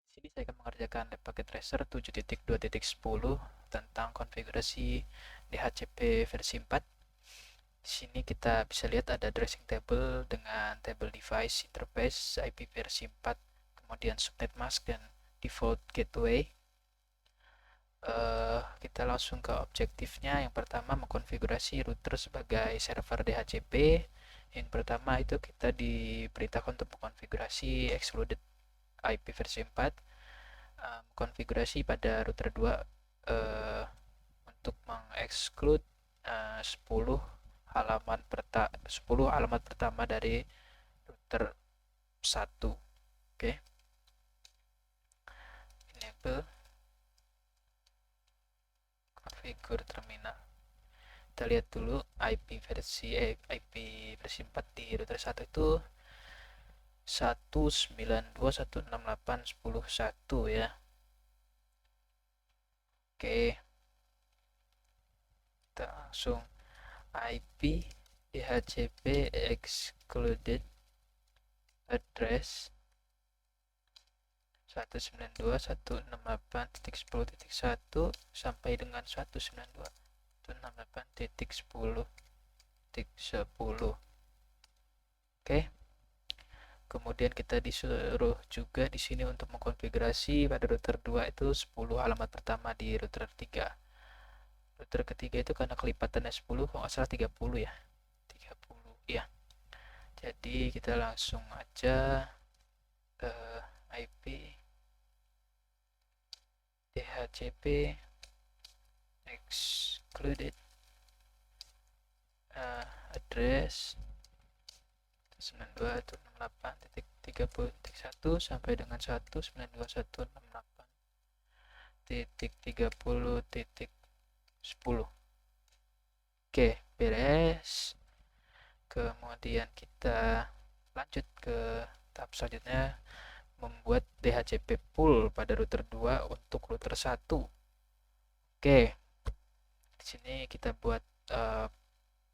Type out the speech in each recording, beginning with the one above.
Di sini saya akan mengerjakan lab packet tracer 7.2.10 tentang konfigurasi DHCP versi 4. Di sini kita bisa lihat ada dressing table dengan table device interface IP versi 4, kemudian subnet mask dan default gateway. Kita langsung ke objektifnya. Yang pertama, mengkonfigurasi router sebagai server DHCP. Yang pertama itu kita diberitakan untuk mengkonfigurasi excluded IP versi 4, konfigurasi pada router 2 untuk mengexclude 10 alamat pertama dari router 1. Oke. Enable configure terminal. Kita lihat dulu IP versi 4 di router 1 itu 192.168.10.1 ya. Oke, kita langsung IP DHCP excluded address 192.168.10.1 sampai dengan 192.168.10.10. Oke. Kemudian kita disuruh juga di sini untuk mengkonfigurasi pada router 2 itu 10 alamat pertama di router 3. Router ketiga itu karena kelipatannya 10, kalau nggak salah 30 ya. 30 ya. Jadi kita langsung aja IP DHCP excluded address 92.168.30.1 sampai dengan 192.168.30.10. Oke, beres. Kemudian kita lanjut ke tahap selanjutnya, membuat DHCP pool pada router 2 untuk router 1. Oke, di sini kita buat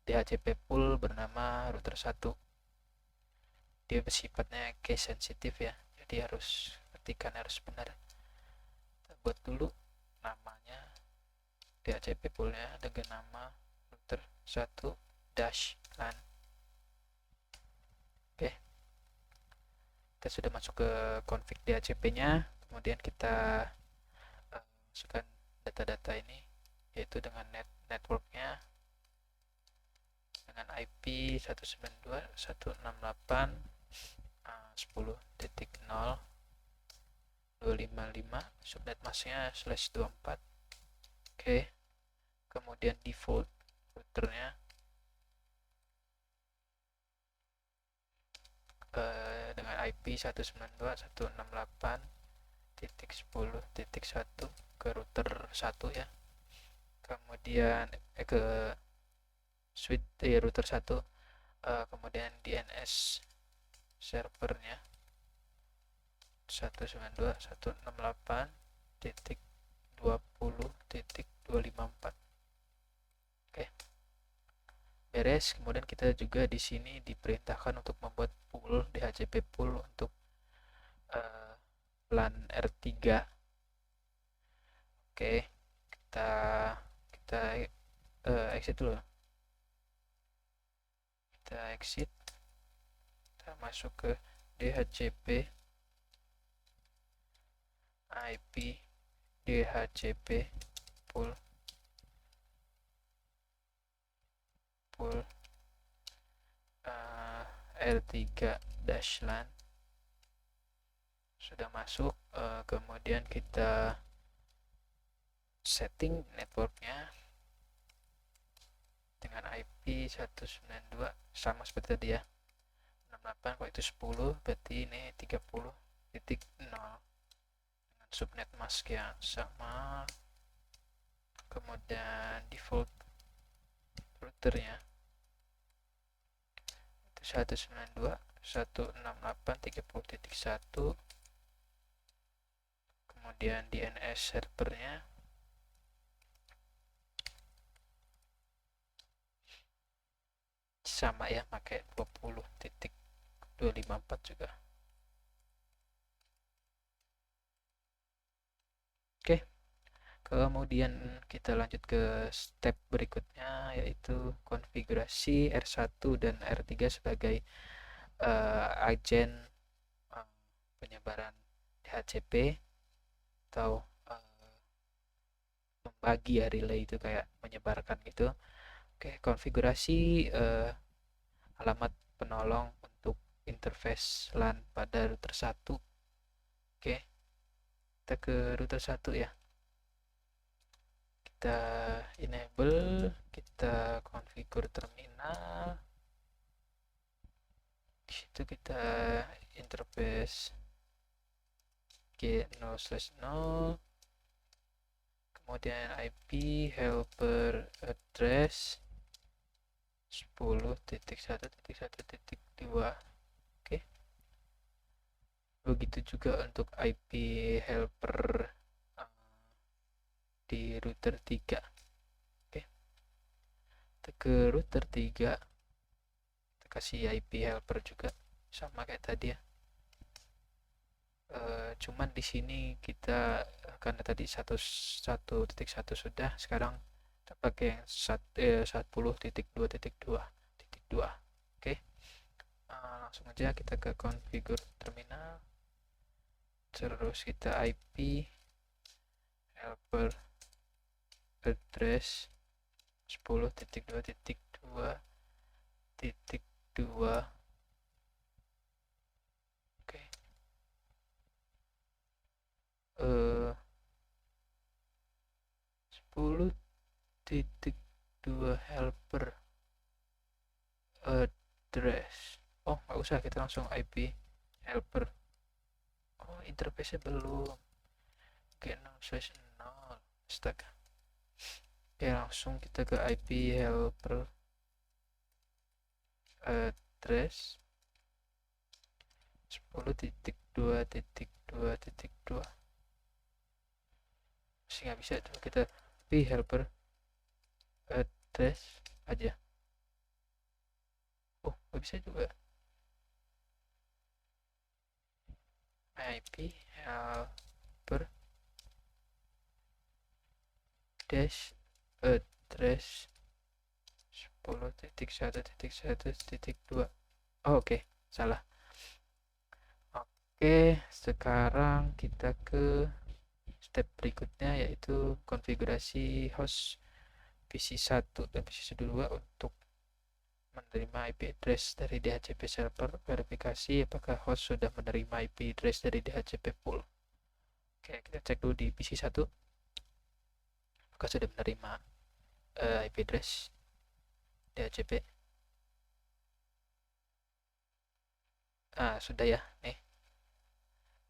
DHCP pool bernama router 1. Dia bersifatnya case sensitif ya, jadi harus ketikkan harus benar. Kita buat dulu namanya DHCP poolnya dengan nama router 1 dash LAN. Oke, kita sudah masuk ke config DHCP nya, kemudian kita masukkan data-data ini, yaitu dengan networknya dengan IP 192.168.10.0.255, subnet masknya /24. Oke, kemudian default routernya dengan IP 192.168.10.1 ke router 1 ya. Kemudian ke switch router 1, kemudian DNS servernya 192.168.20.254. Oke, beres. Kemudian kita juga di sini diperintahkan untuk membuat pool DHCP pool untuk LAN R3. Oke, kita exit dulu. Kita exit, kita masuk ke DHCP IP DHCP pool R3-LAN sudah masuk. Kemudian kita setting networknya dengan IP 192 sama seperti tadi ya, 68. Kalau itu 10 berarti ini 30.0 dengan subnet mask yang sama. Kemudian default routernya itu 192.168.30.1. kemudian DNS servernya sama ya, pakai 20.20.255. 254 juga. Oke, kemudian kita lanjut ke step berikutnya, yaitu konfigurasi R1 dan R3 sebagai agen penyebaran DHCP atau membagi ya, relay itu kayak menyebarkan gitu. Oke, konfigurasi alamat penolong untuk interface LAN pada router 1. Oke, kita ke router 1 ya. Kita enable, kita configure terminal. Di situ kita interface G0/0, kemudian IP helper address 10.1.1.2. Oke, begitu juga untuk IP helper di router 3. Oke, kita ke router 3, kita kasih IP helper juga sama kayak tadi ya. Cuman di sini kita karena tadi 1.1 sudah, sekarang kita pakai yang 10.2.2.2. Oke, langsung aja kita ke configure terminal, terus kita IP helper address 10.2.2.2. Oke, 10.2 helper address. Oh, nggak usah, kita langsung IP helper. Oh, interface-nya belum. Oke, 0/0. Astaga. Oke, langsung kita ke IP helper address 10.2.2.2. Masih nggak bisa, coba kita IP helper address aja. Oh, nggak bisa juga. IP helper dash address 10.1.1.2. Oh, oke, salah. Oke, sekarang kita ke step berikutnya, yaitu konfigurasi host PC1 dan PC2 untuk menerima IP address dari DHCP server. Verifikasi apakah host sudah menerima IP address dari DHCP pool. Oke, kita cek dulu di PC1 apakah sudah menerima IP address DHCP. Sudah ya, nih,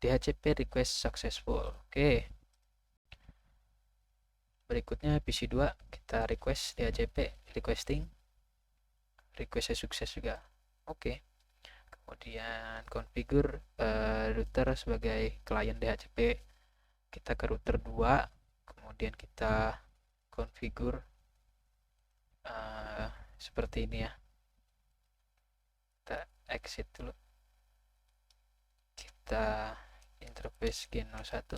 DHCP request successful. Oke, berikutnya PC2 kita request DHCP requesting, requestnya sukses juga. Oke, kemudian configure router sebagai klien DHCP. Kita ke router 2, kemudian kita configure seperti ini ya. Kita exit dulu, kita interface G01,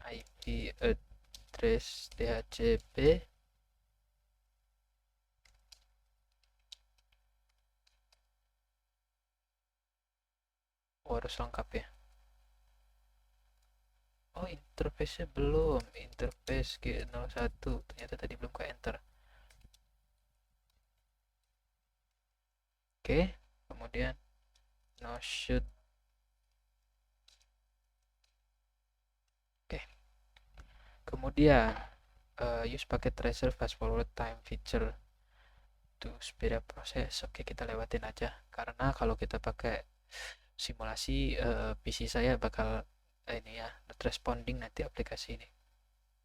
IP address DHCP harus lengkap ya. Oh, interface-nya belum, interface G01 ternyata tadi belum ke enter. Oke, kemudian no shoot. Oke, kemudian use packet tracer fast forward time feature to speed up proses. Oke, kita lewatin aja karena kalau kita pakai simulasi PC saya bakal ini ya, not responding nanti aplikasi ini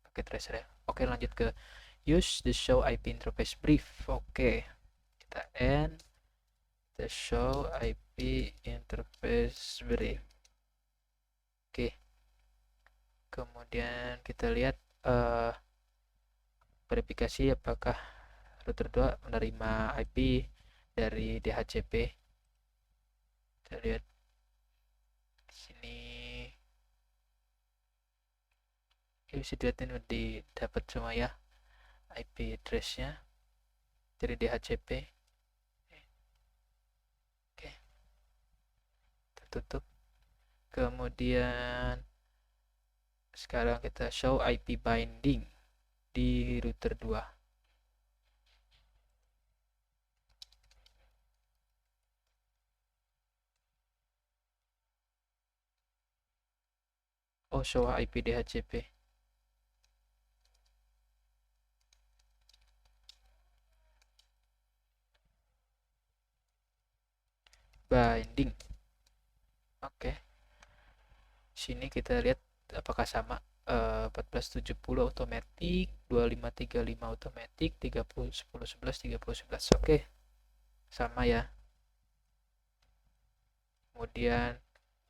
pakai tracer ya. Oke, lanjut ke use the show IP interface brief. Oke, kita end the show IP interface brief. Oke, kemudian kita lihat verifikasi apakah router 2 menerima IP dari DHCP. Kita lihat di sini. Oke, bisa dilihat ini didapat semua ya IP address-nya dari DHCP. Oke, tertutup. Kemudian sekarang kita show IP binding di router 2. Oh, show IP DHCP. Binding. Oke. Sini kita lihat apakah sama. 1470 automatic, 2535 automatic, 30 10 11 30 11. Oke. Sama ya. Kemudian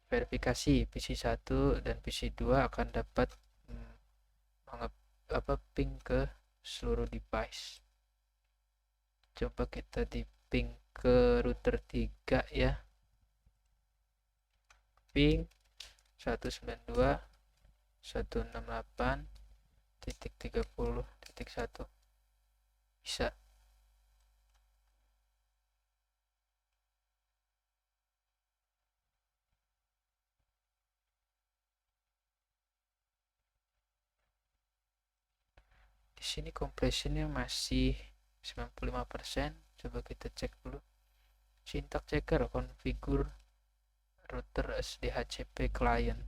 verifikasi PC1 dan PC2 akan dapat ping ke seluruh device. Coba kita di ping ke router 3 ya. Ping 192.168.30.1 bisa. Di sini compressionnya masih 95%. Coba kita cek dulu. Syntax checker configure router SDHCP client.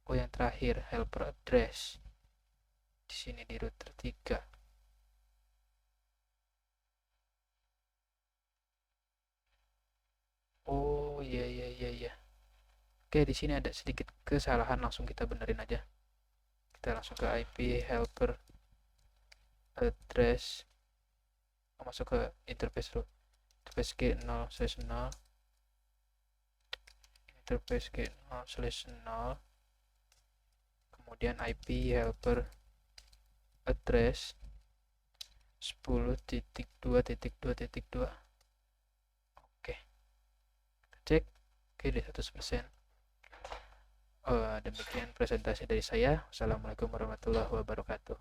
Oh, yang terakhir helper address. Di sini di router 3. Oh, iya. Oke, di sini ada sedikit kesalahan, langsung kita benerin aja. Kita langsung ke IP helper address. Masuk ke interface root. Interface G0/0. Interface G0/0. Kemudian IP helper address 10.2.2.2. Oke. Kita cek. Oke, di 100%. Demikian presentasi dari saya. Wassalamualaikum warahmatullahi wabarakatuh.